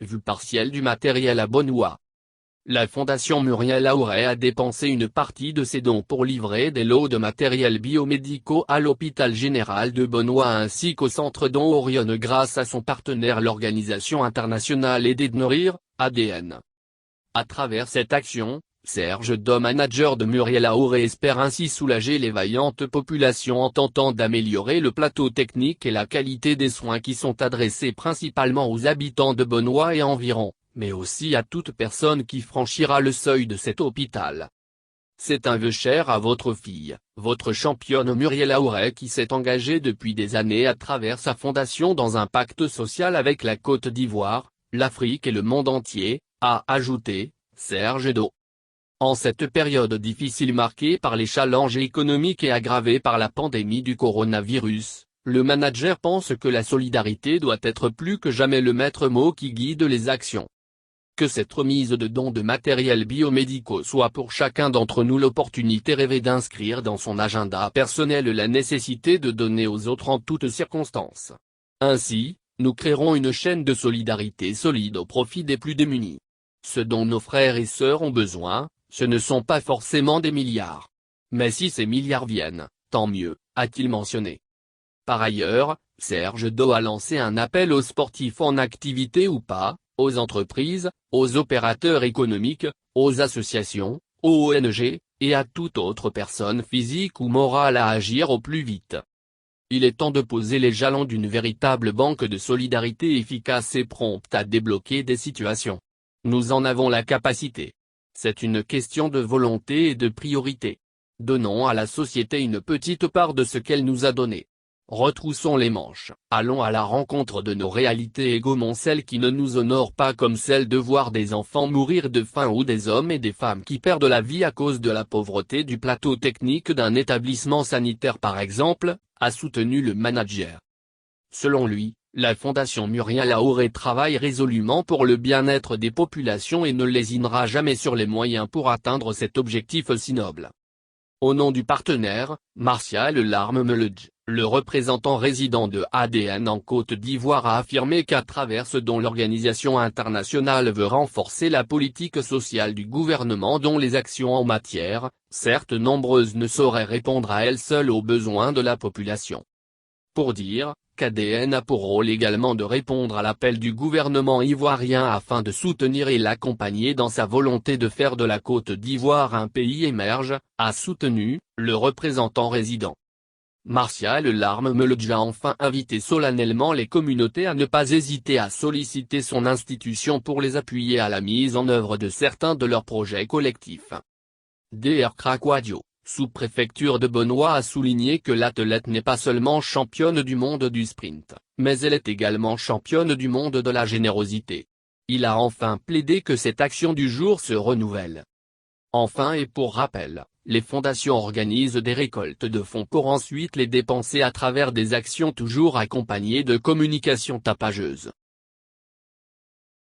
vue partielle du matériel à Benoît. La Fondation Muriel Aouret a dépensé une partie de ses dons pour livrer des lots de matériel biomédicaux à l'hôpital général de Benoît ainsi qu'au centre Don Orion grâce à son partenaire l'Organisation internationale Aider de Nourrir, ADN. À travers cette action, Serge Do, manager de Muriel Aouret, espère ainsi soulager les vaillantes populations en tentant d'améliorer le plateau technique et la qualité des soins qui sont adressés principalement aux habitants de Benoît et environ, mais aussi à toute personne qui franchira le seuil de cet hôpital. C'est un vœu cher à votre fille, votre championne Muriel Aouret qui s'est engagée depuis des années à travers sa fondation dans un pacte social avec la Côte d'Ivoire, l'Afrique et le monde entier, a ajouté Serge Do. En cette période difficile marquée par les challenges économiques et aggravée par la pandémie du coronavirus, le manager pense que la solidarité doit être plus que jamais le maître mot qui guide les actions. Que cette remise de dons de matériel biomédicaux soit pour chacun d'entre nous l'opportunité rêvée d'inscrire dans son agenda personnel la nécessité de donner aux autres en toutes circonstances. Ainsi, nous créerons une chaîne de solidarité solide au profit des plus démunis. Ce dont nos frères et sœurs ont besoin, ce ne sont pas forcément des milliards. Mais si ces milliards viennent, tant mieux, a-t-il mentionné. Par ailleurs, Serge Do a lancé un appel aux sportifs en activité ou pas, aux entreprises, aux opérateurs économiques, aux associations, aux ONG, et à toute autre personne physique ou morale à agir au plus vite. Il est temps de poser les jalons d'une véritable banque de solidarité efficace et prompte à débloquer des situations. Nous en avons la capacité. C'est une question de volonté et de priorité. Donnons à la société une petite part de ce qu'elle nous a donné. Retroussons les manches, allons à la rencontre de nos réalités et gommons celles qui ne nous honorent pas comme celle de voir des enfants mourir de faim ou des hommes et des femmes qui perdent la vie à cause de la pauvreté du plateau technique d'un établissement sanitaire par exemple, a soutenu le manager. Selon lui, la Fondation Muriel Aouret travaille résolument pour le bien-être des populations et ne lésinera jamais sur les moyens pour atteindre cet objectif si noble. Au nom du partenaire, Martial Larme-Meledj, le représentant résident de ADN en Côte d'Ivoire a affirmé qu'à travers ce dont l'organisation internationale veut renforcer la politique sociale du gouvernement dont les actions en matière, certes nombreuses ne sauraient répondre à elles seules aux besoins de la population. Pour dire qu'ADN a pour rôle également de répondre à l'appel du gouvernement ivoirien afin de soutenir et l'accompagner dans sa volonté de faire de la Côte d'Ivoire un pays émerge, a soutenu le représentant résident. Martial Larme-Meledj a enfin invité solennellement les communautés à ne pas hésiter à solliciter son institution pour les appuyer à la mise en œuvre de certains de leurs projets collectifs. Dr Krakwadio, sous-préfecture de Benoît, a souligné que l'athlète n'est pas seulement championne du monde du sprint, mais elle est également championne du monde de la générosité. Il a enfin plaidé que cette action du jour se renouvelle. Enfin et pour rappel, les fondations organisent des récoltes de fonds pour ensuite les dépenser à travers des actions toujours accompagnées de communication tapageuse.